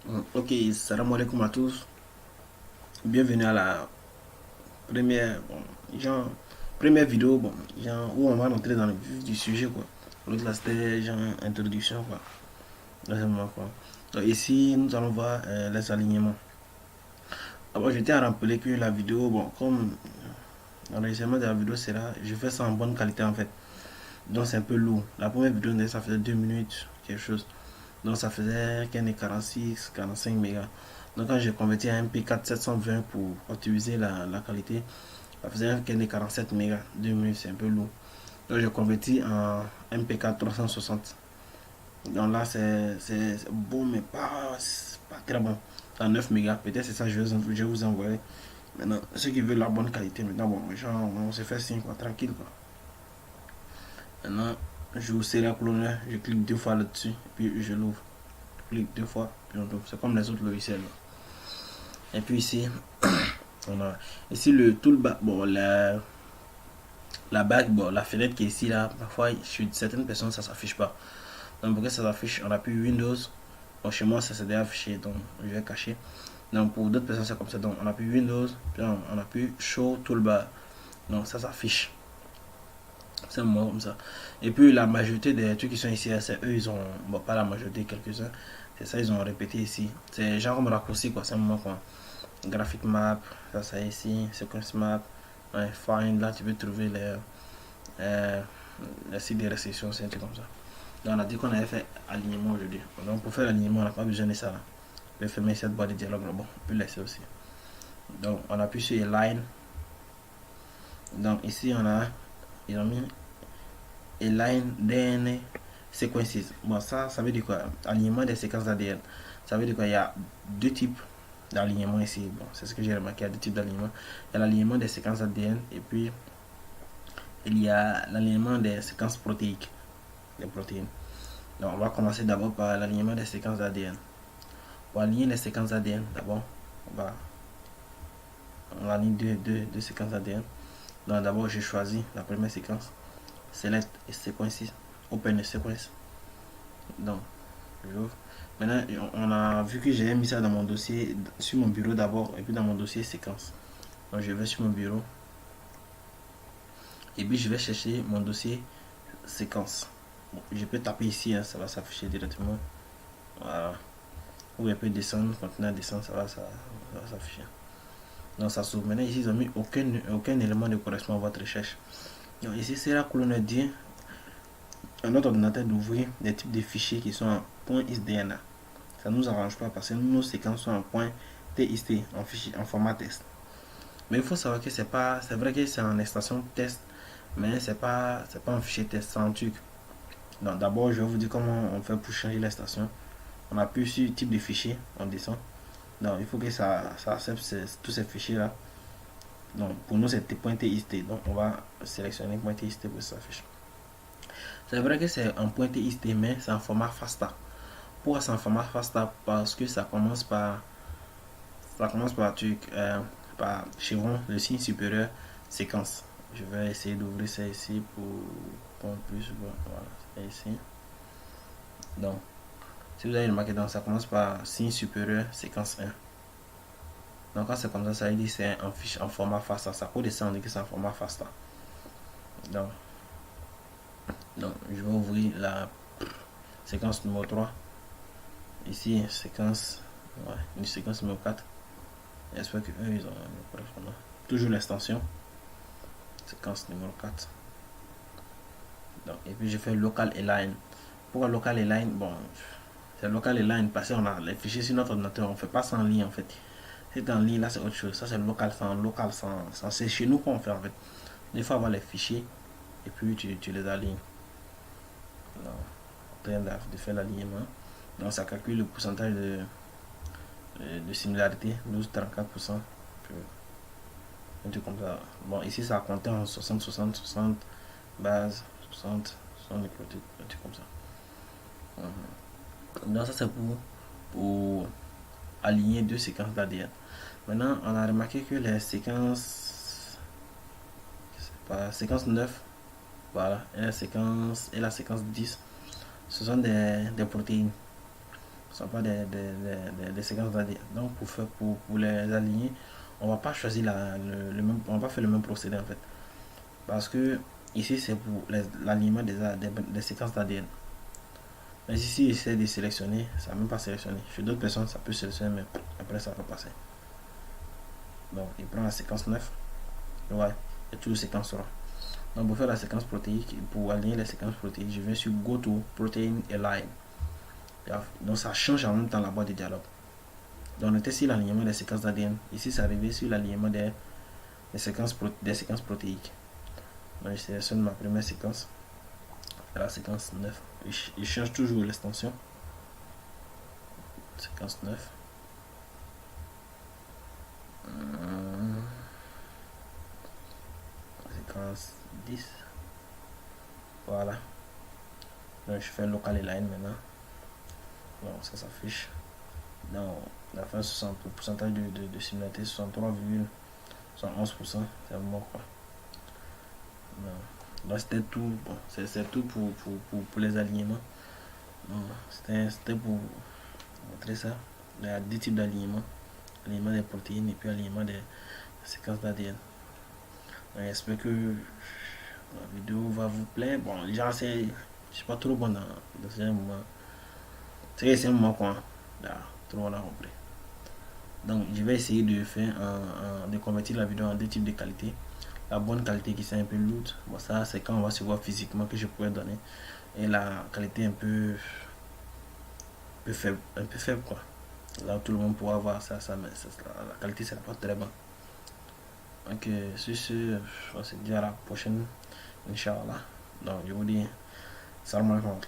Ok, salam alaikum à tous. Bienvenue à la première, première vidéo où on va entrer dans le vif du sujet. Quoi. L'autre là, c'était genre introduction. Quoi. Deuxièmement, quoi. Donc, ici, nous allons voir les alignements. D'abord, je tiens à rappeler que la vidéo, comme l'enregistrement de la vidéo, c'est là, je fais ça en bonne qualité en fait. Donc, c'est un peu lourd. La première vidéo, ça faisait 2 minutes, quelque chose. Donc ça faisait 46, 45 mégas. Donc quand j'ai converti à MP4 720 pour optimiser la qualité, ça faisait un 47 mégas. 2 minutes, c'est un peu lourd. Donc j'ai converti en MP4 360. Donc là c'est bon mais pas très bon. En 9 mégas, peut-être c'est ça que je vais vous envoyer. Maintenant, ceux qui veulent la bonne qualité, maintenant bon, genre, on se fait signe quoi, tranquille quoi. Maintenant, je vous serre la colonne, je clique deux fois là-dessus, puis je l'ouvre. Clique deux fois, puis on ouvre. C'est comme les autres logiciels. Et puis ici, on a ici le toolbar, la bague, la fenêtre qui est ici là, parfois chez certaines personnes ça s'affiche pas. Donc pour que ça s'affiche, on appuie Windows. Bon, chez moi ça s'est déjà affiché, donc je vais cacher. Donc pour d'autres personnes c'est comme ça, donc on appuie Windows, puis on appuie Show Toolbar. Donc ça s'affiche. C'est un moment comme ça. Et puis la majorité des trucs qui sont ici, c'est eux, ils ont, bon pas la majorité, quelques-uns, c'est ça, ils ont répété ici. C'est genre comme raccourci quoi, c'est un moment quoi. Graphic map, ça ici, sequence map, ouais, find, là tu peux trouver euh, les sites de restriction, c'est un truc comme ça. Donc on a dit qu'on avait fait alignement aujourd'hui. Donc pour faire l'alignement, on n'a pas besoin de ça là. Je vais fermer cette boîte de dialogue là, bon, on peut laisser aussi. Donc on appuie sur Align. Donc ici on a, ils ont mis Align DNA Sequences. Bon ça veut dire quoi? Alignement des séquences d'ADN. Ça veut dire quoi? Il y a deux types d'alignement ici. Bon, c'est ce que j'ai remarqué, il y a deux types d'alignement. Il y a l'alignement des séquences ADN et puis il y a l'alignement des séquences protéiques, des protéines. Donc on va commencer d'abord par l'alignement des séquences ADN. Pour aligner les séquences ADN, d'abord, on aligne deux séquences ADN. Donc d'abord, j'ai choisi la première séquence, Select Sequences, Open Sequence. Donc, j'ouvre. Maintenant, on a vu que j'ai mis ça dans mon dossier, sur mon bureau d'abord, et puis dans mon dossier séquence. Donc, je vais sur mon bureau, et puis je vais chercher mon dossier séquence. Bon, je peux taper ici, hein, ça va s'afficher directement. Voilà. Ou un peu descendre, continuer à descendre, ça va s'afficher. Donc ça s'ouvre. Maintenant ici ils ont mis aucun élément ne correspond à votre recherche. Donc ici c'est là que l'on dit à notre ordinateur d'ouvrir des types de fichiers qui sont en .isdna. Ça ne nous arrange pas parce que nos séquences sont en .txt, en format test. Mais il faut savoir que c'est vrai que c'est en extension test, mais c'est pas un fichier test, c'est un truc. Donc d'abord je vais vous dire comment on fait pour changer l'extension. On appuie sur type de fichier, on descend. Donc il faut que ça accepte tous ces fichiers là. Donc pour nous c'était .txt. Donc on va sélectionner .txt pour que ça s'affiche. C'est vrai que c'est en .txt mais c'est en format FASTA. Pourquoi c'est en format FASTA? Parce que ça commence par truc par chevron, le signe supérieur, séquence. Je vais essayer d'ouvrir ça ici pour plus. Bon, voilà, c'est ici. Donc si vous avez remarqué, donc ça commence par signe supérieur, séquence 1. Donc quand c'est comme ça veut dire que c'est en fiche en format FASTA. Ça peut descendre, on dit que c'est en format FASTA. Donc, donc je vais ouvrir la séquence numéro 3. Ici, séquence, ouais, une séquence numéro 4. J'espère que eux, ils ont le correspondant. Toujours l'extension. Séquence numéro 4. Donc, et puis je fais local align. Pourquoi local align? Bon, c'est local align parce qu'on a les fichiers sur notre ordinateur. On ne fait pas ça en ligne en fait. C'est en ligne, là c'est autre chose. Ça c'est local, c'est chez nous qu'on fait en fait. Il faut avoir les fichiers et puis tu les alignes. Donc, en train de faire l'alignement. Donc ça calcule le pourcentage de similarité, 12-34%. Un truc comme ça. Bon, ici ça a compté en 60, 60, 60, base, 60, 60 un truc comme ça. Donc ça c'est pour aligner deux séquences d'ADN. Maintenant, on a remarqué que les séquences, pas, séquence 9, voilà, et la séquence 10, ce sont des protéines. Ce ne sont pas des séquences d'ADN. Donc pour les aligner, on va pas choisir on va pas faire le même procédé en fait. Parce que ici c'est pour l'alignement des séquences d'ADN. Mais ici, j'essaie de sélectionner, ça n'a même pas sélectionné. Chez d'autres personnes, ça peut sélectionner, mais après, ça va passer. Donc, il prend la séquence 9. Ouais, et toutes les séquences là. Donc, pour faire la séquence protéique, pour aligner les séquences protéiques, je vais sur Go to Protein Align. Donc, ça change en même temps la boîte de dialogue. Donc, on était sur l'alignement des séquences d'ADN. Ici, c'est arrivé sur l'alignement des séquences protéiques. Donc, je sélectionne ma première séquence, la séquence 9. Je change toujours l'extension. Séquence 9. Séquence 10. Voilà. Donc, je fais local align maintenant. Donc, ça s'affiche. Dans la fin, 60, le pourcentage de similarité, 63,71%. C'est bon quoi. Là, c'était tout. Bon, c'est tout pour les alignements. C'était pour montrer ça. Il y a 10 types d'alignements. Alignement des protéines et puis alignement des séquences d'ADN. J'espère que la vidéo va vous plaire. Bon, les gens, je suis pas trop bon dans ce moment. C'est un moment quoi. Là, tout le monde a compris. Donc, je vais essayer de faire de convertir la vidéo en deux types de qualité. La bonne qualité qui c'est un peu lourde. Bon, ça, c'est quand on va se voir physiquement que je pourrais donner. Et la qualité un peu faible. Un peu faible quoi. Là, tout le monde pourra voir ça, mais la qualité, c'est pas très bon. Donc, sur ce, on se dit à la prochaine, Inch'Allah. Donc, je vous dis, salam alaikum.